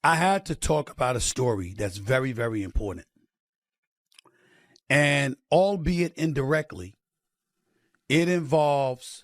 I had to talk about a story that's very, very important. And albeit indirectly, it involves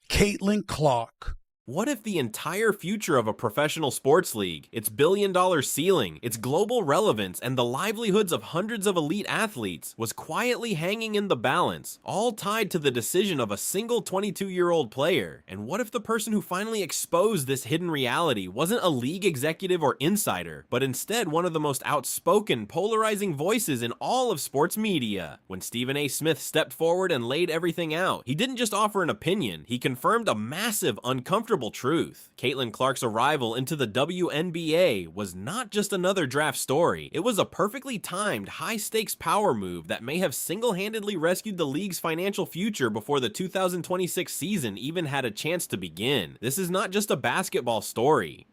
Caitlin Clark. What if the entire future of a professional sports league, its billion-dollar ceiling, its global relevance, and the livelihoods of hundreds of elite athletes was quietly hanging in the balance, all tied to the decision of a single 22-year-old player? And what if the person who finally exposed this hidden reality wasn't a league executive or insider, but instead one of the most outspoken, polarizing voices in all of sports media? When Stephen A. Smith stepped forward and laid everything out, he didn't just offer an opinion, he confirmed a massive, uncomfortable truth. Caitlin Clark's arrival into the WNBA was not just another draft story. It was a perfectly timed, high-stakes power move that may have single-handedly rescued the league's financial future before the 2026 season even had a chance to begin. This is not just a basketball story.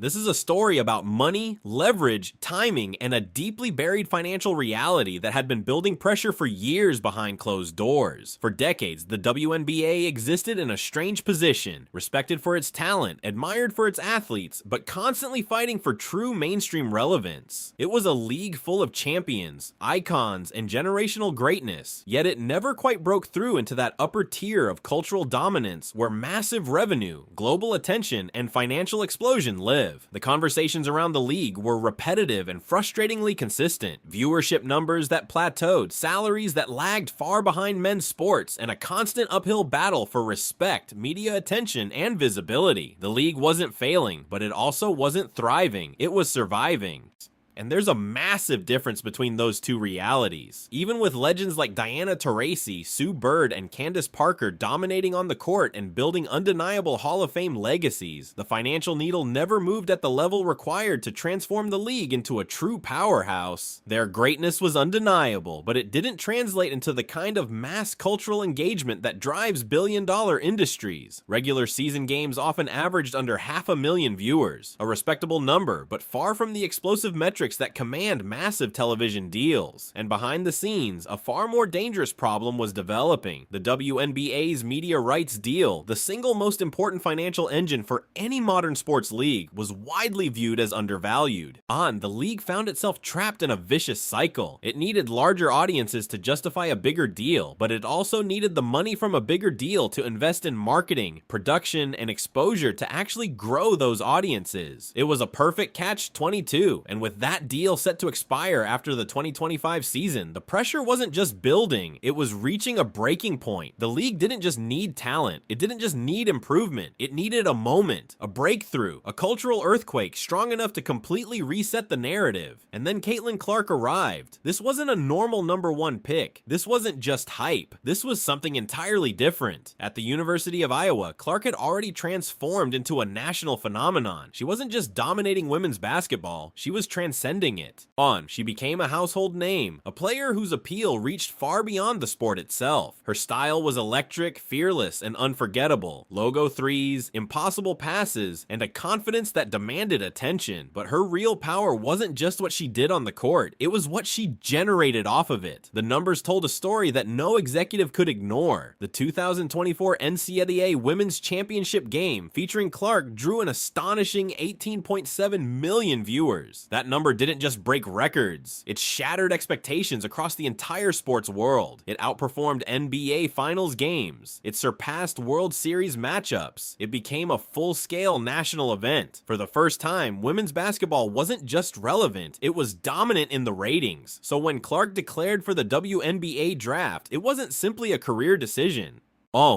This is a story about money, leverage, timing, and a deeply buried financial reality that had been building pressure for years behind closed doors. For decades, the WNBA existed in a strange position, respected for its talent, admired for its athletes, but constantly fighting for true mainstream relevance. It was a league full of champions, icons, and generational greatness, yet it never quite broke through into that upper tier of cultural dominance where massive revenue, global attention, and financial explosion live. The conversations around the league were repetitive and frustratingly consistent. Viewership numbers that plateaued, salaries that lagged far behind men's sports, and a constant uphill battle for respect, media attention, and visibility. The league wasn't failing, but it also wasn't thriving. It was surviving. And there's a massive difference between those two realities. Even with legends like Diana Taurasi, Sue Bird, and Candace Parker dominating on the court and building undeniable Hall of Fame legacies, the financial needle never moved at the level required to transform the league into a true powerhouse. Their greatness was undeniable, but it didn't translate into the kind of mass cultural engagement that drives billion-dollar industries. Regular season games often averaged under 500,000 viewers, a respectable number, but far from the explosive metrics that command massive television deals. And behind the scenes, a far more dangerous problem was developing. The WNBA's media rights deal, the single most important financial engine for any modern sports league, was widely viewed as undervalued. The league found itself trapped in a vicious cycle. It needed larger audiences to justify a bigger deal, but it also needed the money from a bigger deal to invest in marketing, production, and exposure to actually grow those audiences. It was a perfect catch-22, and with that deal set to expire after the 2025 season, the pressure wasn't just building, it was reaching a breaking point. The league didn't just need talent, it didn't just need improvement, it needed a moment, a breakthrough, a cultural earthquake strong enough to completely reset the narrative. And then Caitlin Clark arrived. This wasn't a normal #1 pick. This wasn't just hype. This was something entirely different. At the University of Iowa, Clark had already transformed into a national phenomenon. She wasn't just dominating women's basketball, she was transcending it. She became a household name, a player whose appeal reached far beyond the sport itself. Her style was electric, fearless, and unforgettable. Logo threes, impossible passes, and a confidence that demanded attention. But her real power wasn't just what she did on the court, it was what she generated off of it. The numbers told a story that no executive could ignore. The 2024 NCAA Women's Championship game featuring Clark drew an astonishing 18.7 million viewers. That number didn't just break records, it shattered expectations across the entire sports world. It outperformed NBA Finals games. It surpassed World Series matchups. It became a full-scale national event. For the first time, women's basketball wasn't just relevant, it was dominant in the ratings. So when Clark declared for the WNBA draft, it wasn't simply a career decision.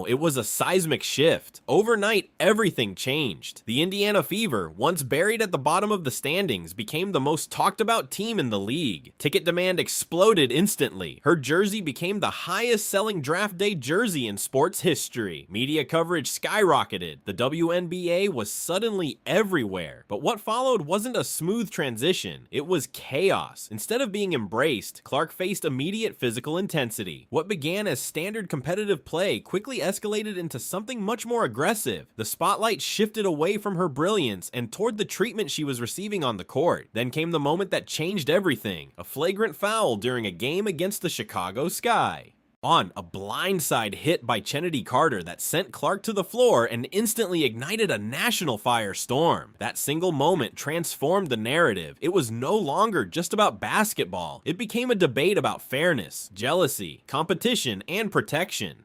It was a seismic shift. Overnight, everything changed. The Indiana Fever, once buried at the bottom of the standings, became the most talked about team in the league. Ticket demand exploded instantly. Her jersey became the highest selling draft day jersey in sports history. Media coverage skyrocketed. The WNBA was suddenly everywhere. But what followed wasn't a smooth transition. It was chaos. Instead of being embraced, Clark faced immediate physical intensity. What began as standard competitive play quickly escalated into something much more aggressive. The spotlight shifted away from her brilliance and toward the treatment she was receiving on the court. Then came the moment that changed everything, a flagrant foul during a game against the Chicago Sky. On a blindside hit by Kennedy Carter that sent Clark to the floor and instantly ignited a national firestorm. That single moment transformed the narrative. It was no longer just about basketball. It became a debate about fairness, jealousy, competition, and protection.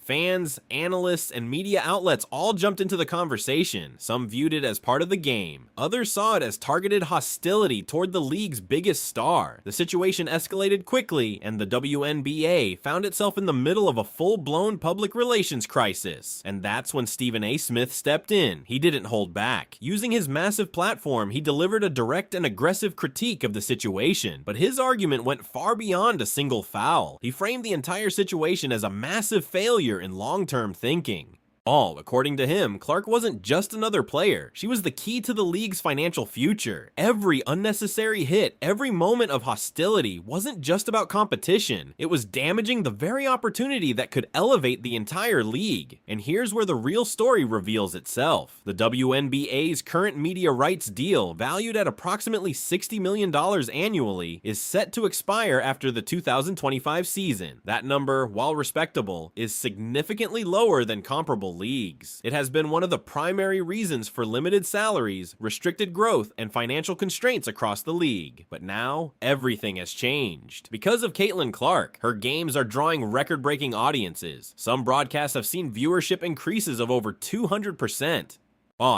Fans, analysts, and media outlets all jumped into the conversation. Some viewed it as part of the game. Others saw it as targeted hostility toward the league's biggest star. The situation escalated quickly, and the WNBA found itself in the middle of a full-blown public relations crisis. And that's when Stephen A. Smith stepped in. He didn't hold back. Using his massive platform, he delivered a direct and aggressive critique of the situation. But his argument went far beyond a single foul. He framed the entire situation as a massive failure in long-term thinking. All, according to him, Clark wasn't just another player. She was the key to the league's financial future. Every unnecessary hit, every moment of hostility wasn't just about competition. It was damaging the very opportunity that could elevate the entire league. And here's where the real story reveals itself. The WNBA's current media rights deal, valued at approximately $60 million annually, is set to expire after the 2025 season. That number, while respectable, is significantly lower than comparable leagues. It has been one of the primary reasons for limited salaries, restricted growth, and financial constraints across the league. But now, everything has changed. Because of Caitlin Clark, her games are drawing record-breaking audiences. Some broadcasts have seen viewership increases of over 200%.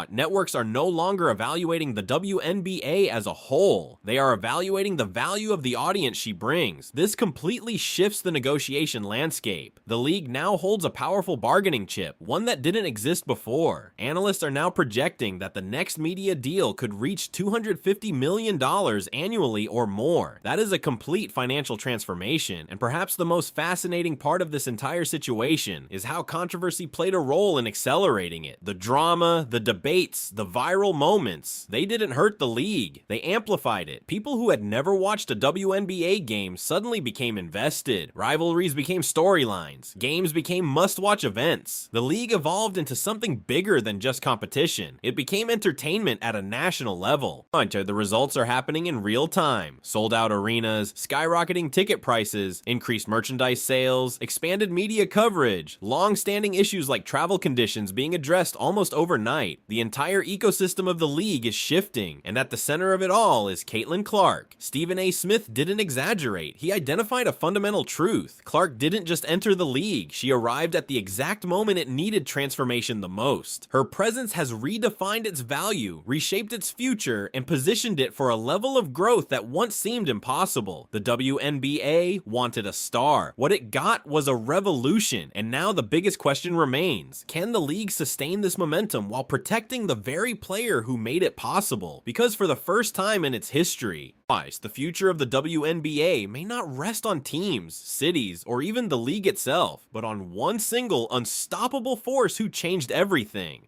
Networks are no longer evaluating the WNBA as a whole. They are evaluating the value of the audience she brings. This completely shifts the negotiation landscape. The league now holds a powerful bargaining chip, one that didn't exist before. Analysts are now projecting that the next media deal could reach $250 million annually or more. That is a complete financial transformation, and perhaps the most fascinating part of this entire situation is how controversy played a role in accelerating it. The drama, the debates, the viral moments, they didn't hurt the league. They amplified it. People who had never watched a WNBA game suddenly became invested. Rivalries became storylines. Games became must-watch events. The league evolved into something bigger than just competition. It became entertainment at a national level. The results are happening in real time. Sold-out arenas, skyrocketing ticket prices, increased merchandise sales, expanded media coverage, long-standing issues like travel conditions being addressed almost overnight. The entire ecosystem of the league is shifting, and at the center of it all is Caitlin Clark. Stephen A. Smith didn't exaggerate. He identified a fundamental truth. Clark didn't just enter the league. She arrived at the exact moment it needed transformation the most. Her presence has redefined its value, reshaped its future, and positioned it for a level of growth that once seemed impossible. The WNBA wanted a star. What it got was a revolution, and now the biggest question remains: can the league sustain this momentum while protecting the very player who made it possible? Because for the first time in its history, the future of the WNBA may not rest on teams, cities, or even the league itself, but on one single unstoppable force who changed everything.